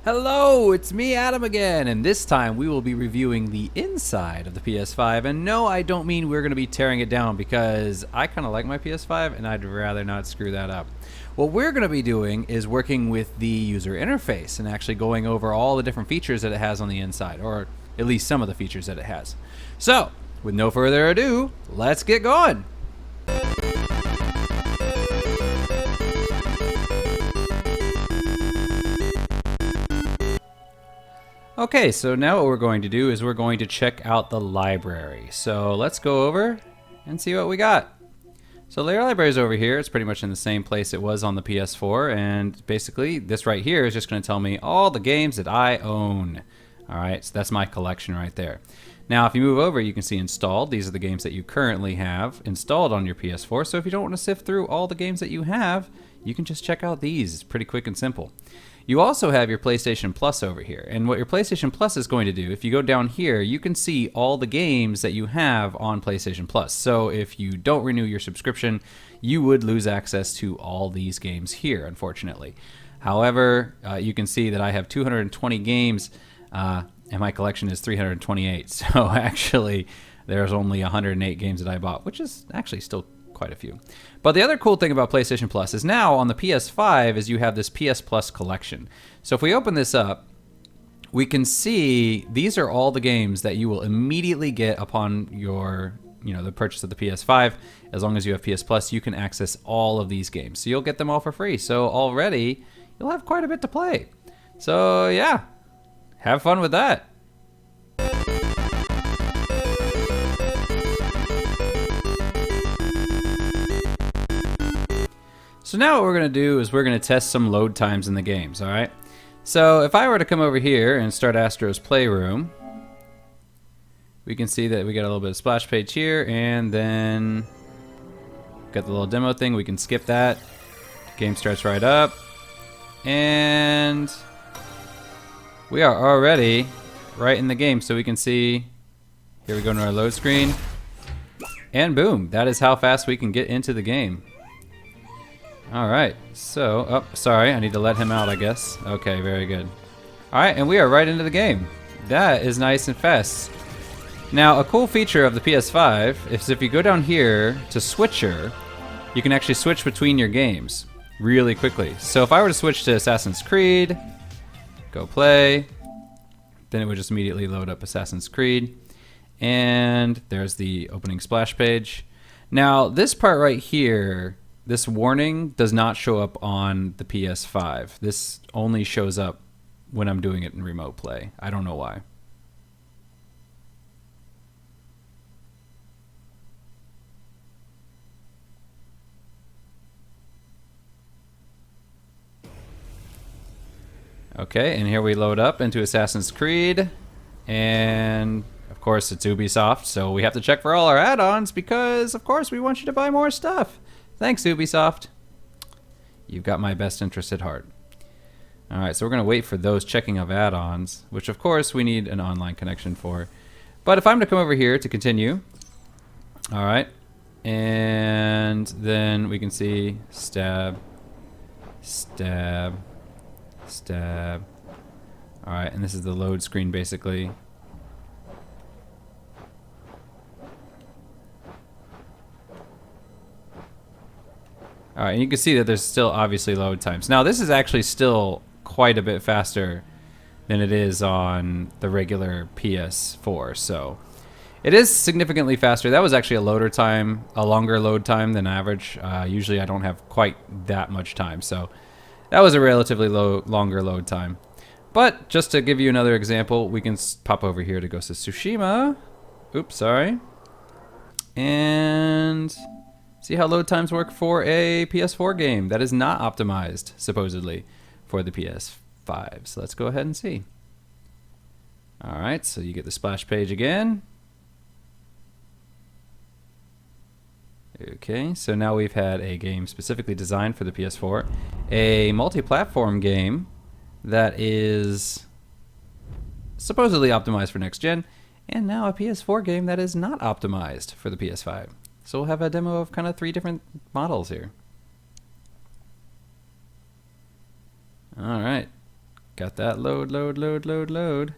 Hello, it's me, Adam, again, and this time we will be reviewing the inside of the PS5. And no, I don't mean we're going to be tearing it down because I kind of like my PS5 and I'd rather not screw that up. What we're going to be doing is working with the user interface and actually going over all the different features that it has on the inside, or at least some of the features that it has. So, with no further ado, let's get going. Okay, so now what we're going to do is we're going to check out the library. So let's go over and see what we got. So the library is over here. It's pretty much in the same place it was on the PS4, and basically this right here is just going to tell me all the games that I own. Alright, so that's my collection right there. Now if you move over, you can see installed. These are the games that you currently have installed on your PS4, so if you don't want to sift through all the games that you have, you can just check out these. It's pretty quick and simple. You also have your PlayStation Plus over here, and what your PlayStation Plus is going to do, if you go down here, you can see all the games that you have on PlayStation Plus. So if you don't renew your subscription, you would lose access to all these games here, unfortunately. However, you can see that I have 220 games, and my collection is 328. So actually, there's only 108 games that I bought, which is actually still quite a few. But the other cool thing about PlayStation Plus is now on the PS5 is you have this PS Plus collection. So if we open this up, we can see these are all the games that you will immediately get upon your, the purchase of the PS5. As long as you have PS Plus, you can access all of these games. So you'll get them all for free. So already you'll have quite a bit to play. So yeah, have fun with that. So now what we're going to do is we're going to test some load times in the games, alright? So if I were to come over here and start Astro's Playroom, we can see that we got a little bit of splash page here, and then got the little demo thing. We can skip that. Game starts right up. And we are already right in the game, so we can see, here we go to our load screen. And boom, that is how fast we can get into the game. Alright, so, oh, sorry, I need to let him out, I guess. Okay, very good. Alright, and we are right into the game. That is nice and fast. Now, a cool feature of the PS5 is if you go down here to Switcher, you can actually switch between your games really quickly. So if I were to switch to Assassin's Creed, go play, then it would just immediately load up Assassin's Creed. And there's the opening splash page. Now, this part right here, this warning does not show up on the PS5. This only shows up when I'm doing it in remote play. I don't know why. Okay, and here we load up into Assassin's Creed. And of course it's Ubisoft, so we have to check for all our add-ons because of course we want you to buy more stuff. Thanks, Ubisoft. You've got my best interest at heart. Alright, so we're going to wait for those checking of add-ons, which of course we need an online connection for. But if I'm to come over here to continue, alright, and then we can see stab, stab, stab. Alright, and this is the load screen basically. Alright, and you can see that there's still obviously load times. Now this is actually still quite a bit faster than it is on the regular PS4, so it is significantly faster. That was actually a longer load time than average. Usually I don't have quite that much time, so that was a relatively longer load time. But just to give you another example, we can pop over here to Ghost of Tsushima. Oops, sorry. And see how load times work for a PS4 game that is not optimized, supposedly, for the PS5. So let's go ahead and see. Alright, so you get the splash page again. Okay, so now we've had a game specifically designed for the PS4, a multi-platform game that is supposedly optimized for next gen, and now a PS4 game that is not optimized for the PS5. So we'll have a demo of kind of 3 different models here. Alright, got that load.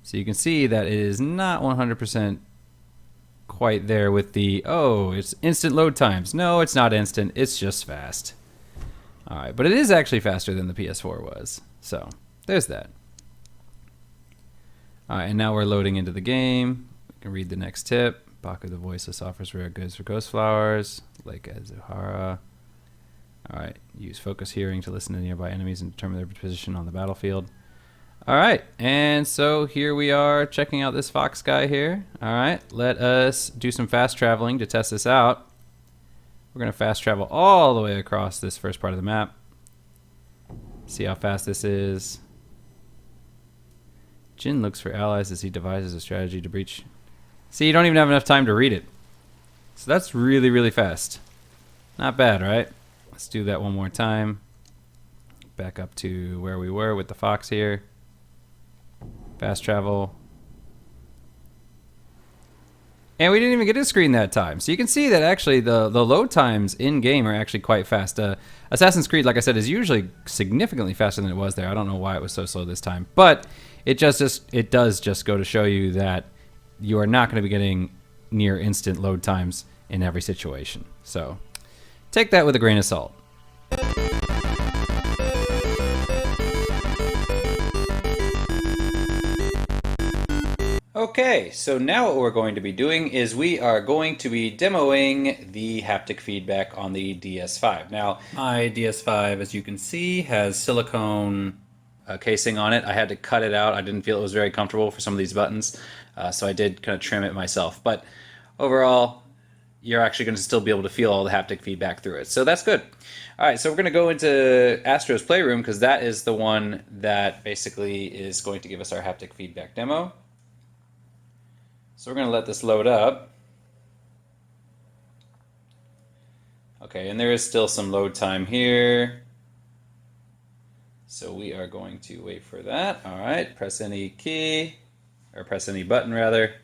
So you can see that it is not 100% quite there with the, oh, it's instant load times. No, it's not instant, it's just fast. All right, but it is actually faster than the PS4 was. So there's that. All right, and now we're loading into the game. We can read the next tip. Baku the Voiceless offers rare goods for ghost flowers. Lake Azuhara. All right, use focus hearing to listen to nearby enemies and determine their position on the battlefield. All right, and so here we are checking out this fox guy here. All right, let us do some fast traveling to test this out. We're gonna fast travel all the way across this first part of the map. See how fast this is. Jin looks for allies as he devises a strategy to breach. See, you don't even have enough time to read it. So that's really, really fast. Not bad, right? Let's do that one more time. Back up to where we were with the fox here. Fast travel. And we didn't even get a screen that time. So you can see that actually the load times in-game are actually quite fast. Assassin's Creed, like I said, is usually significantly faster than it was there. I don't know why it was so slow this time. But it does just go to show you that you are not going to be getting near instant load times in every situation. So take that with a grain of salt. Okay, so now what we're going to be doing is we are going to be demoing the haptic feedback on the DS5. Now, my DS5, as you can see, has silicone casing on it. I had to cut it out. I didn't feel it was very comfortable for some of these buttons, so I did kind of trim it myself. But overall, you're actually going to still be able to feel all the haptic feedback through it. So that's good. All right, so we're going to go into Astro's Playroom because that is the one that basically is going to give us our haptic feedback demo. So we're going to let this load up. Okay, and there is still some load time here. So we are going to wait for that. All right, press any key, or press any button rather.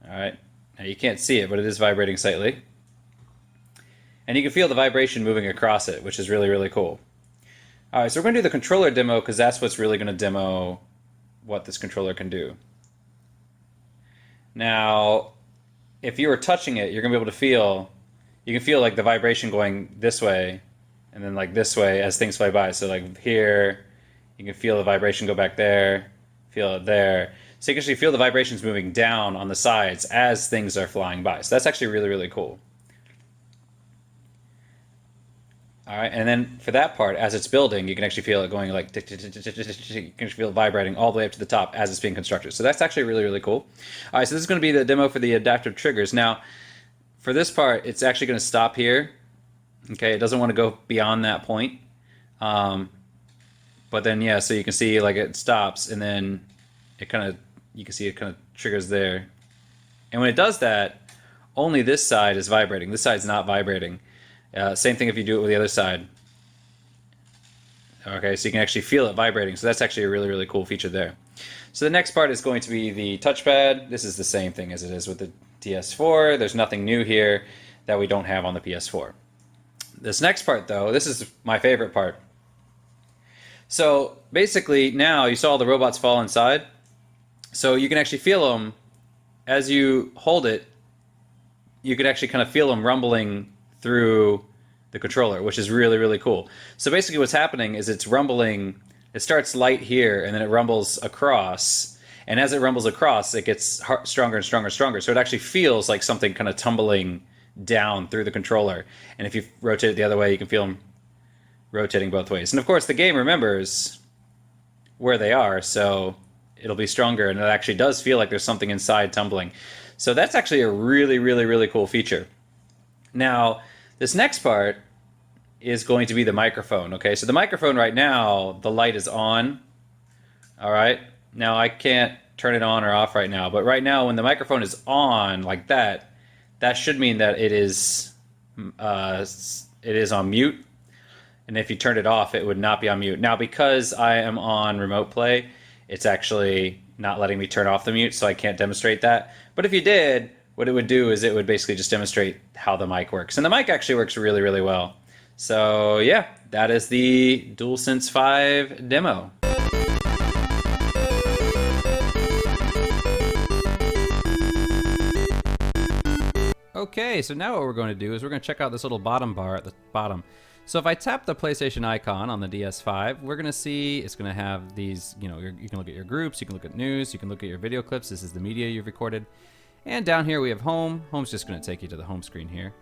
All right, now you can't see it, but it is vibrating slightly. And you can feel the vibration moving across it, which is really, really cool. All right, so we're going to do the controller demo because that's what's really going to demo what this controller can do. Now, if you were touching it, you're going to be able to feel, you can feel like the vibration going this way and then like this way as things fly by. So like here, you can feel the vibration go back there, feel it there. So you can actually feel the vibrations moving down on the sides as things are flying by. So that's actually really, really cool. All right, and then for that part, as it's building, you can actually feel it going like tick, tick, tick, tick, tick, tick, tick. You can feel it vibrating all the way up to the top as it's being constructed. So that's actually really, really cool. All right, so this is going to be the demo for the adaptive triggers. Now, for this part, it's actually going to stop here. Okay, it doesn't want to go beyond that point. But then, yeah, so you can see like it stops, and then it kind of, you can see it kind of triggers there. And when it does that, only this side is vibrating. This side's not vibrating. Same thing if you do it with the other side. Okay, so you can actually feel it vibrating. So that's actually a really, really cool feature there. So the next part is going to be the touchpad. This is the same thing as it is with the PS4. There's nothing new here that we don't have on the PS4. This next part, though, this is my favorite part. So basically now you saw all the robots fall inside. So you can actually feel them as you hold it. You could actually kind of feel them rumbling through the controller, which is really, really cool. So basically what's happening is it's rumbling, it starts light here and then it rumbles across, and as it rumbles across it gets stronger and stronger and stronger, so it actually feels like something kind of tumbling down through the controller. And if you rotate it the other way, you can feel them rotating both ways. And of course the game remembers where they are, so it'll be stronger, and it actually does feel like there's something inside tumbling. So that's actually a really, really, really cool feature. Now, this next part is going to be the microphone, okay? So the microphone right now, the light is on, all right? Now, I can't turn it on or off right now, but right now when the microphone is on like that, that should mean that it is on mute. And if you turned it off, it would not be on mute. Now, because I am on remote play, it's actually not letting me turn off the mute, so I can't demonstrate that. But if you did, what it would do is it would basically just demonstrate how the mic works. And the mic actually works really, really well. So yeah, that is the DualSense 5 demo. Okay, so now what we're going to do is we're going to check out this little bottom bar at the bottom. So if I tap the PlayStation icon on the DS5, we're going to see it's going to have these, you can look at your groups, you can look at news, you can look at your video clips. This is the media you've recorded. And down here we have home. Home's just going to take you to the home screen here.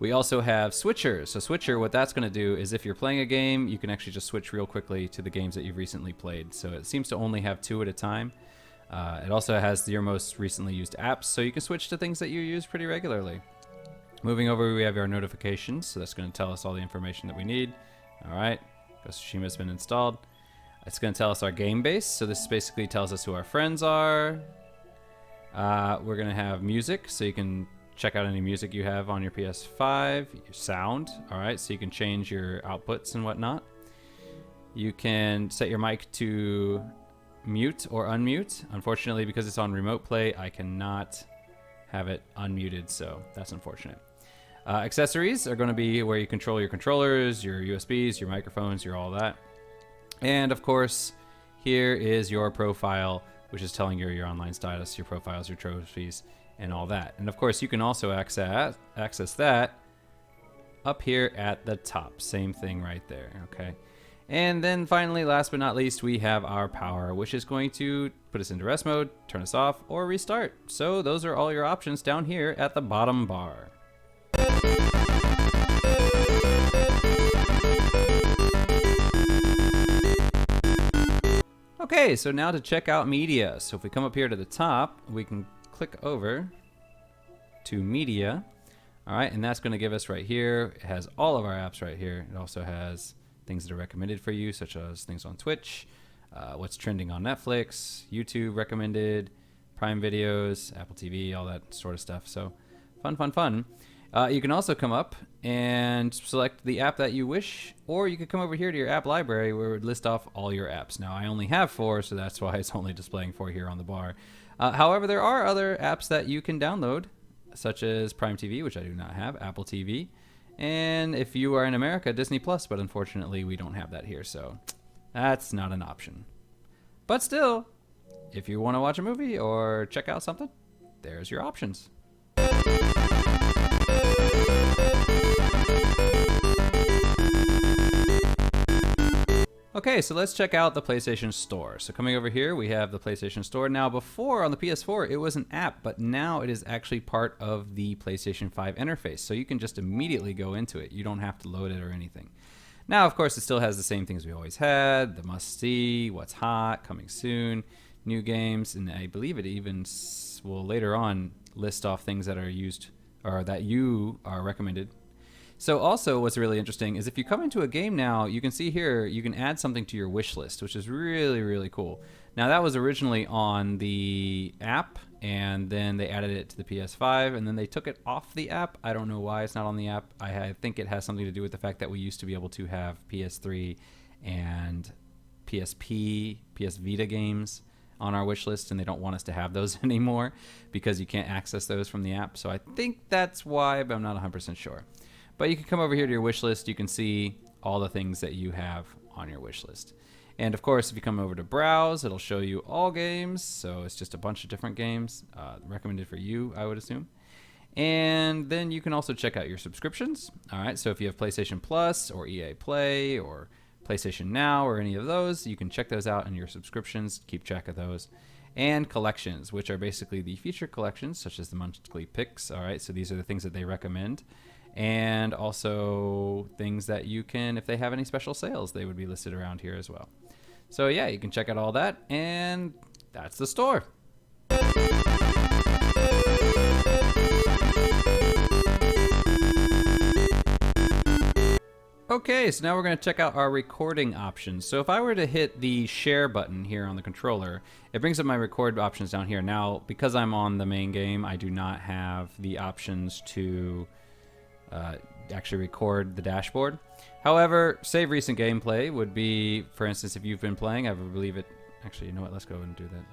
We also have switchers. So switcher, what that's going to do is if you're playing a game, you can actually just switch real quickly to the games that you've recently played. So it seems to only have 2 at a time. It also has your most recently used apps, so you can switch to things that you use pretty regularly. Moving over, we have our notifications, so that's going to tell us all the information that we need. All right, Ghost of Tsushima has been installed. It's going to tell us our game base, so this basically tells us who our friends are. We're going to have music, so you can check out any music you have on your PS5. Your sound, all right, so you can change your outputs and whatnot. You can set your mic to mute or unmute. Unfortunately, because it's on remote play, I cannot have it unmuted, so that's unfortunate. Accessories are going to be where you control your controllers, your USBs, your microphones, your all that. And of course, here is your profile, which is telling you your online status, your profiles, your trophies, and all that. And of course, you can also access that up here at the top. Same thing right there, okay? And then finally, last but not least, we have our power, which is going to put us into rest mode, turn us off, or restart. So those are all your options down here at the bottom bar. Okay, so now to check out media. So if we come up here to the top, we can click over to media. All right, and that's going to give us right here. It has all of our apps right here. It also has things that are recommended for you, such as things on Twitch, what's trending on Netflix, YouTube recommended, Prime Videos, Apple TV, all that sort of stuff. So fun. You can also come up and select the app that you wish, or you could come over here to your app library where it would list off all your apps. Now, I only have 4, so that's why it's only displaying 4 here on the bar. However, there are other apps that you can download, such as Prime TV, which I do not have, Apple TV, and if you are in America, Disney Plus, but unfortunately we don't have that here, so that's not an option. But still, if you want to watch a movie or check out something, there's your options. Okay, so let's check out the PlayStation Store. So coming over here, we have the PlayStation Store. Now before on the PS4, it was an app, but now it is actually part of the PlayStation 5 interface. So you can just immediately go into it. You don't have to load it or anything. Now, of course, it still has the same things we always had, the must-see, what's hot, coming soon, new games, and I believe it even will later on list off things that are used or that you are recommended. So also what's really interesting is if you come into a game now, you can see here, you can add something to your wish list, which is really cool. Now that was originally on the app, and then they added it to the PS5, and then they took it off the app. I don't know why it's not on the app. I think it has something to do with the fact that we used to be able to have PS3 and PSP, PS Vita games on our wish list, and they don't want us to have those anymore because you can't access those from the app. So I think that's why, but I'm not 100% sure. But you can come over here to your wish list. You can see all the things that you have on your wish list. And of course, if you come over to browse, it'll show you all games. So it's just a bunch of different games recommended for you, I would assume. And then you can also check out your subscriptions. All right, so if you have PlayStation Plus or EA Play or PlayStation Now or any of those, you can check those out in your subscriptions, keep track of those. And collections, which are basically the feature collections, such as the monthly picks. All right, so these are the things that they recommend. And also things that you can, if they have any special sales, they would be listed around here as well. So yeah, you can check out all that, and that's the store. Okay, so now we're going to check out our recording options. So if I were to hit the share button here on the controller, it brings up my record options down here. Now, because I'm on the main game, I do not have the options to actually record the dashboard. However, save recent gameplay would be, for instance, if you've been playing, I believe it. Actually, you know what? Let's go and do that.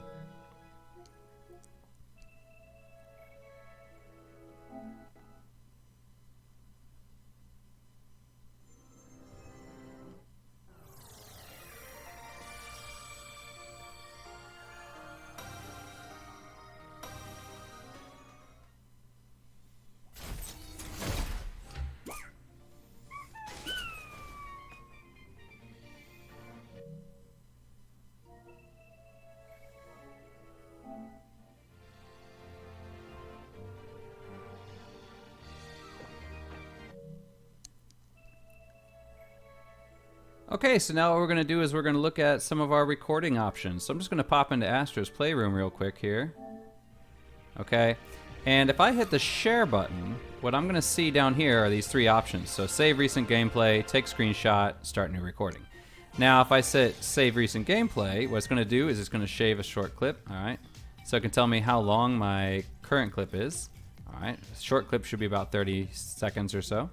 Okay, so now what we're going to do is we're going to look at some of our recording options. So I'm just going to pop into Astro's Playroom real quick here. Okay, and if I hit the share button, what I'm going to see down here are these three options. So save recent gameplay, take screenshot, start new recording. Now if I set save recent gameplay, what it's going to do is it's going to shave a short clip, all right? So it can tell me how long my current clip is. All right, a short clip should be about 30 seconds or so.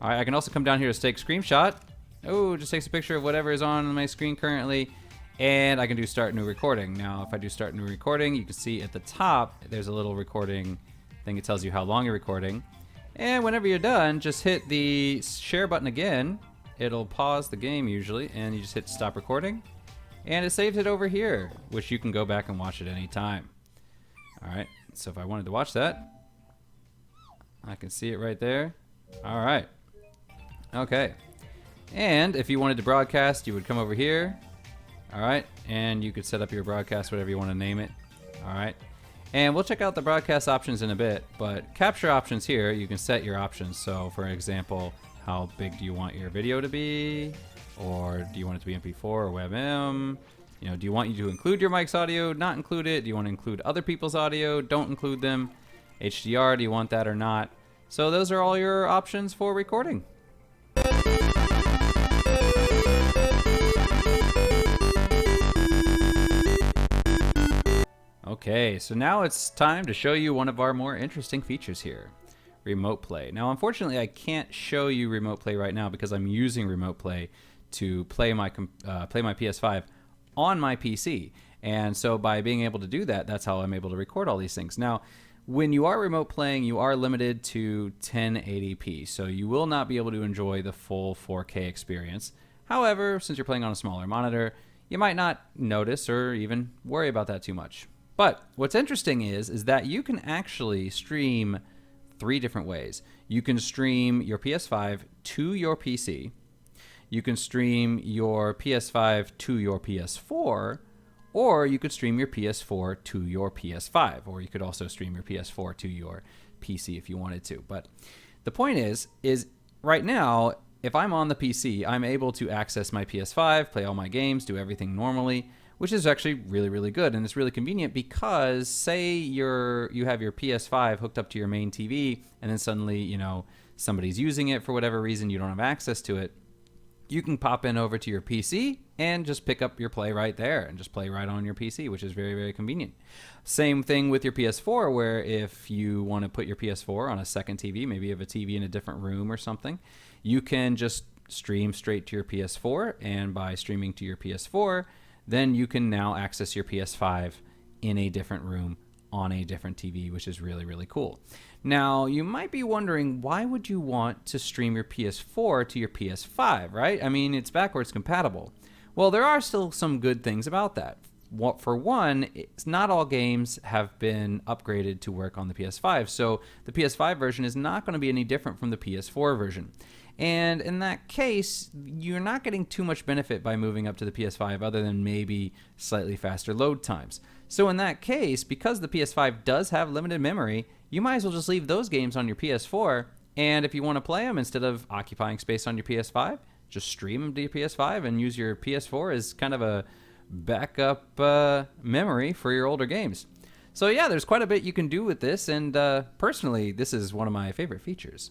All right, I can also come down here to take screenshot. Oh, just takes a picture of whatever is on my screen currently. And I can do start new recording. Now, if I do start new recording, you can see at the top, there's a little recording thing. It tells you how long you're recording. And whenever you're done, just hit the share button again. It'll pause the game usually, and you just hit stop recording. And it saves it over here, which you can go back and watch at any time. All right, so if I wanted to watch that, I can see it right there. All right, okay. And if you wanted to broadcast, you would come over here. All right, and you could set up your broadcast, whatever you want to name it. All right, and we'll check out the broadcast options in a bit, but capture options here, you can set your options. So for example, how big do you want your video to be? Or do you want it to be MP4 or WebM? You know, do you want you to include your mic's audio, not include it? Do you want to include other people's audio? Don't include them. HDR, do you want that or not? So those are all your options for recording. Okay, so now it's time to show you one of our more interesting features here, Remote Play. Now, unfortunately, I can't show you Remote Play right now because I'm using Remote Play to play my PS5 on my PC. And so by being able to do that, that's how I'm able to record all these things. Now, when you are remote playing, you are limited to 1080p, so you will not be able to enjoy the full 4K experience. However, since you're playing on a smaller monitor, you might not notice or even worry about that too much. But what's interesting is that you can actually stream three different ways. You can stream your PS5 to your PC. You can stream your PS5 to your PS4, or you could stream your PS4 to your PS5, or you could also stream your PS4 to your PC if you wanted to. But the point is right now, if I'm on the PC, I'm able to access my PS5, play all my games, do everything normally, which is actually really, really good. And it's really convenient because say you have your PS5 hooked up to your main TV, and then suddenly, you know, somebody's using it for whatever reason, you don't have access to it. You can pop in over to your PC and just pick up your play right there and just play right on your PC, which is very, very convenient. Same thing with your PS4, where if you want to put your PS4 on a second TV, maybe you have a TV in a different room or something, you can just stream straight to your PS4, and by streaming to your PS4, then you can now access your PS5 in a different room on a different TV, which is really, really cool. Now, you might be wondering, why would you want to stream your PS4 to your PS5, right? I mean, it's backwards compatible. Well, there are still some good things about that. For one, it's not all games have been upgraded to work on the PS5, so the PS5 version is not going to be any different from the PS4 version. And in that case, you're not getting too much benefit by moving up to the PS5 other than maybe slightly faster load times. So in that case, because the PS5 does have limited memory, you might as well just leave those games on your PS4, and if you want to play them instead of occupying space on your PS5, just stream them to your PS5 and use your PS4 as kind of a backup memory for your older games. So yeah, there's quite a bit you can do with this, and personally, this is one of my favorite features.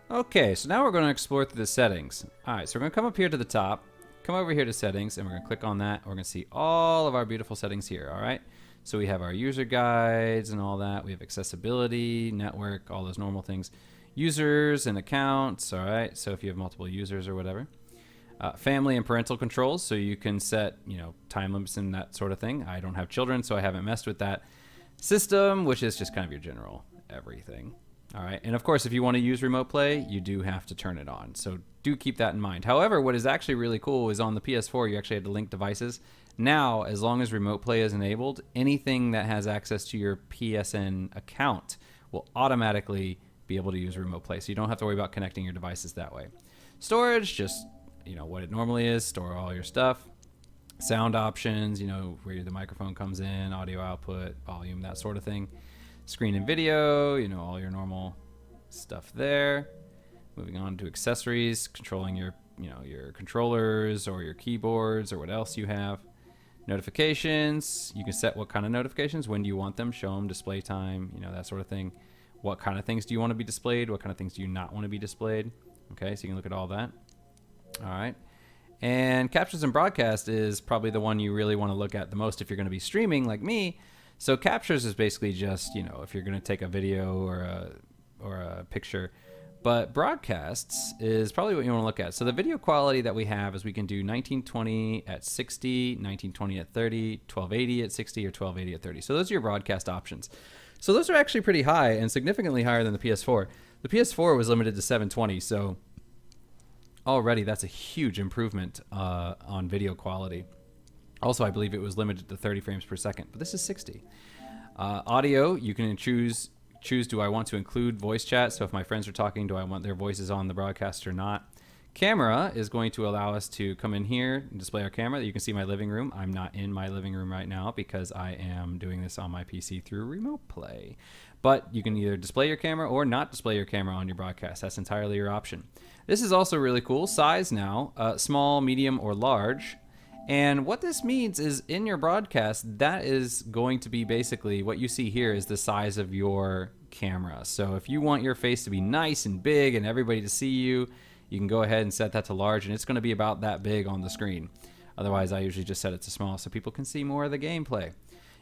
Okay, so now we're going to explore through the settings. Alright, so we're going to come up here to the top, come over here to settings, and we're going to click on that. We're going to see all of our beautiful settings here, alright? So we have our user guides and all that. We have accessibility, network, all those normal things. Users and accounts, alright? So if you have multiple users or whatever. Family and parental controls, so you can set, you know, time limits and that sort of thing. I don't have children, so I haven't messed with that. System, which is just kind of your general everything. All right, and of course, if you want to use Remote Play, you do have to turn it on. So do keep that in mind. However, what is actually really cool is on the PS4, you actually had to link devices. Now, as long as Remote Play is enabled, anything that has access to your PSN account will automatically be able to use Remote Play. So you don't have to worry about connecting your devices that way. Storage, just, you know, what it normally is, store all your stuff. Sound options, you know, where the microphone comes in, audio output, volume, that sort of thing. Screen and video, you know, all your normal stuff there. Moving on to accessories, controlling your, you know, your controllers or your keyboards or what else you have. Notifications, you can set what kind of notifications, when do you want them, show them, display time, you know, that sort of thing. What kind of things do you want to be displayed? What kind of things do you not want to be displayed? Okay, so you can look at all that. All right. And captions and broadcast is probably the one you really want to look at the most if you're going to be streaming like me. So captures is basically just, you know, if you're going to take a video or a picture. But broadcasts is probably what you want to look at. So the video quality that we have is we can do 1920 at 60, 1920 at 30, 1280 at 60, or 1280 at 30. So those are your broadcast options. So those are actually pretty high and significantly higher than the PS4. The PS4 was limited to 720, so already that's a huge improvement on video quality. Also, I believe it was limited to 30 frames per second, but this is 60. Audio, you can choose do I want to include voice chat? So if my friends are talking, do I want their voices on the broadcast or not? Camera is going to allow us to come in here and display our camera. You can see my living room. I'm not in my living room right now because I am doing this on my PC through Remote Play. But you can either display your camera or not display your camera on your broadcast. That's entirely your option. This is also really cool. Size now, small, medium, or large. And what this means is in your broadcast, that is going to be basically what you see here is the size of your camera. So if you want your face to be nice and big and everybody to see you, you can go ahead and set that to large, and it's going to be about that big on the screen. Otherwise, I usually just set it to small so people can see more of the gameplay.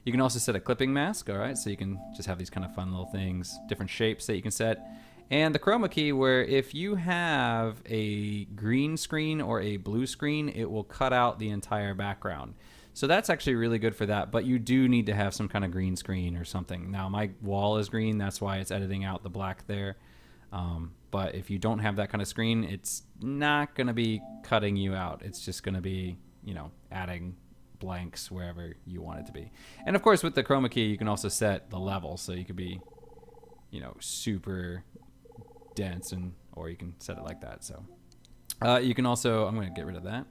You can also set a clipping mask, all right? So you can just have these kind of fun little things, different shapes that you can set. And the chroma key, where if you have a green screen or a blue screen, it will cut out the entire background. So that's actually really good for that, but you do need to have some kind of green screen or something. Now, my wall is green, that's why it's editing out the black there. But if you don't have that kind of screen, it's not going to be cutting you out. It's just going to be, you know, adding blanks wherever you want it to be. And of course, with the chroma key, you can also set the level. So you could be, you know, super dense, or you can set it like that. So you can also, I'm going to get rid of that.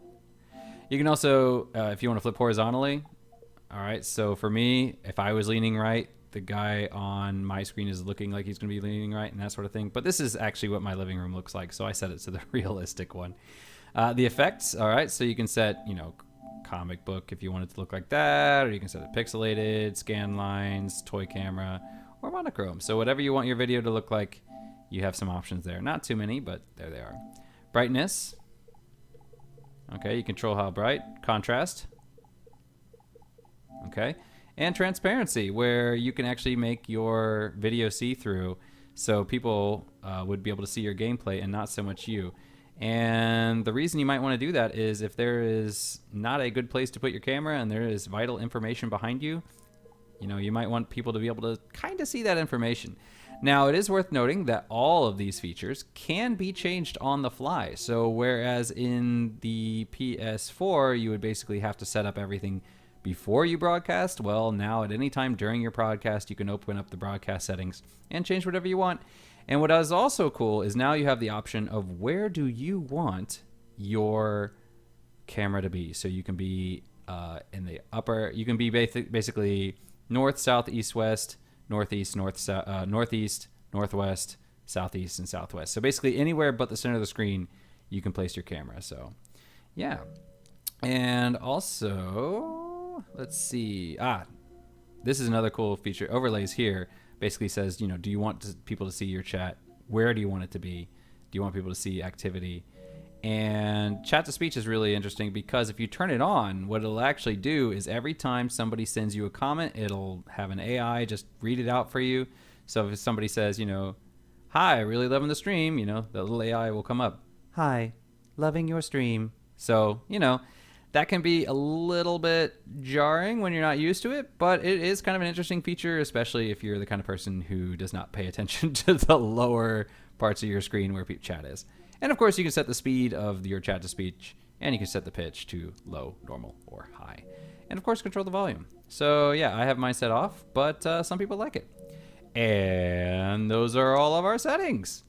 You can also, if you want to flip horizontally, all right. So for me, if I was leaning right, the guy on my screen is looking like he's going to be leaning right and that sort of thing. But this is actually what my living room looks like. So I set it to the realistic one. The effects, all right. So you can set, you know, comic book if you want it to look like that, or you can set it pixelated, scan lines, toy camera, or monochrome. So whatever you want your video to look like, you have some options there. Not too many, but there they are. Brightness. Okay, you control how bright. Contrast. Okay. And transparency, where you can actually make your video see-through so people would be able to see your gameplay and not so much you. And the reason you might want to do that is if there is not a good place to put your camera and there is vital information behind you, you know, you might want people to be able to kind of see that information. Now, it is worth noting that all of these features can be changed on the fly. So whereas in the PS4, you would basically have to set up everything before you broadcast, well, now at any time during your broadcast, you can open up the broadcast settings and change whatever you want. And what is also cool is now you have the option of where do you want your camera to be. So you can be in the upper, you can be basically north, south, east, west, northeast, northeast, northwest, southeast, and southwest. So basically anywhere but the center of the screen, you can place your camera. So yeah. And also, let's see. This is another cool feature. Overlays here basically says, you know, do you want people to see your chat? Where do you want it to be? Do you want people to see activity? And chat to speech is really interesting because if you turn it on, what it'll actually do is every time somebody sends you a comment, it'll have an AI just read it out for you. So if somebody says, you know, hi, really loving the stream, you know, the little AI will come up. Hi, loving your stream. So, you know, that can be a little bit jarring when you're not used to it, but it is kind of an interesting feature, especially if you're the kind of person who does not pay attention to the lower parts of your screen where chat is. And of course, you can set the speed of your chat to speech, and you can set the pitch to low, normal, or high. And of course, control the volume. So yeah, I have mine set off, but some people like it. And those are all of our settings.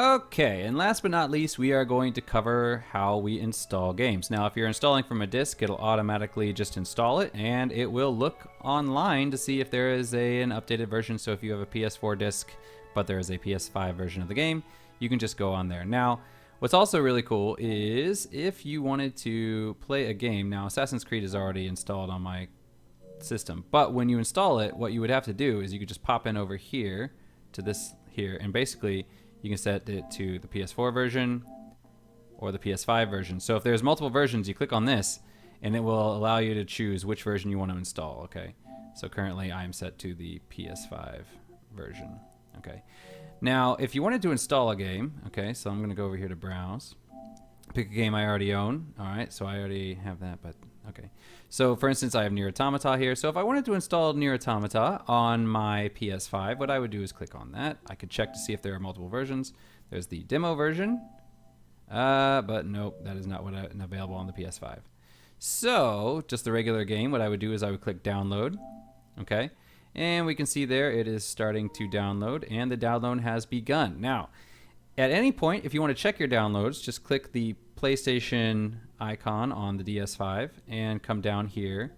Okay, and last but not least, we are going to cover how we install games. Now, if you're installing from a disk, it'll automatically just install it, and it will look online to see if there is an updated version. So if you have a PS4 disk, but there is a PS5 version of the game, you can just go on there. Now, what's also really cool is if you wanted to play a game, now Assassin's Creed is already installed on my system, but when you install it, what you would have to do is you could just pop in over here to this here, and basically you can set it to the PS4 version or the PS5 version. So if there's multiple versions, you click on this and it will allow you to choose which version you want to install. Okay, so currently I'm set to the PS5 version. Okay, now if you wanted to install a game, okay, so I'm going to go over here to browse, pick a game I already own. All right, so I already have that, but okay. So for instance, I have Nier Automata here. So if I wanted to install Nier Automata on my PS5, what I would do is click on that. I could check to see if there are multiple versions. There's the demo version, but nope, that is not available on the PS5. So just the regular game, what I would do is I would click download, okay? And we can see there it is starting to download, and the download has begun. Now, at any point, if you want to check your downloads, just click the PlayStation icon on the DS5 and come down here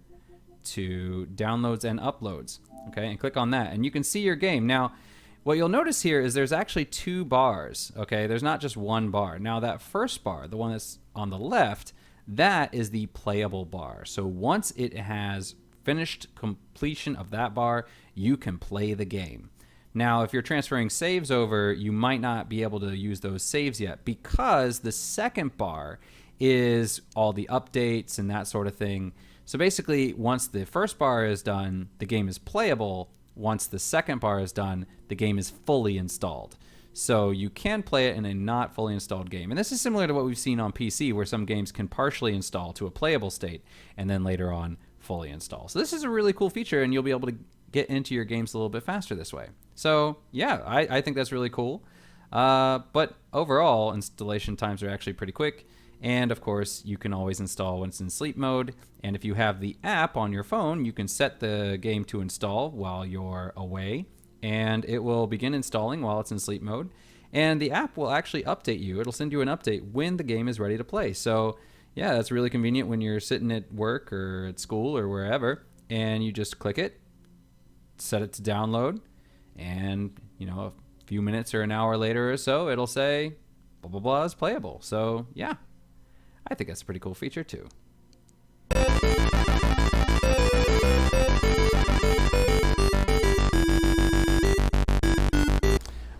to downloads and uploads, okay, and click on that, and you can see your game. Now, what you'll notice here is there's actually two bars, okay? There's not just one bar. Now, that first bar, the one that's on the left, that is the playable bar. So once it has finished completion of that bar, you can play the game. Now, if you're transferring saves over, you might not be able to use those saves yet because the second bar is all the updates and that sort of thing. So basically, once the first bar is done, the game is playable. Once the second bar is done, the game is fully installed. So you can play it in a not fully installed game. And this is similar to what we've seen on PC, where some games can partially install to a playable state and then later on fully install. So this is a really cool feature, and you'll be able to get into your games a little bit faster this way. So yeah, I think that's really cool. But overall, installation times are actually pretty quick. And of course, you can always install when it's in sleep mode. And if you have the app on your phone, you can set the game to install while you're away, and it will begin installing while it's in sleep mode. And the app will actually update you. It'll send you an update when the game is ready to play. So yeah, that's really convenient when you're sitting at work or at school or wherever, and you just click it, set it to download, and you know, a few minutes or an hour later or so, it'll say blah blah blah is playable. So yeah, I think that's a pretty cool feature too.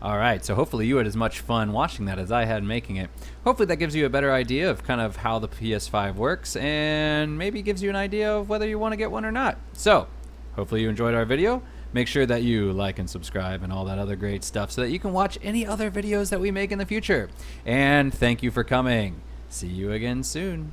Alright, so hopefully you had as much fun watching that as I had making it. Hopefully that gives you a better idea of kind of how the PS5 works, and maybe gives you an idea of whether you want to get one or not. So, hopefully you enjoyed our video. Make sure that you like and subscribe and all that other great stuff so that you can watch any other videos that we make in the future. And thank you for coming. See you again soon.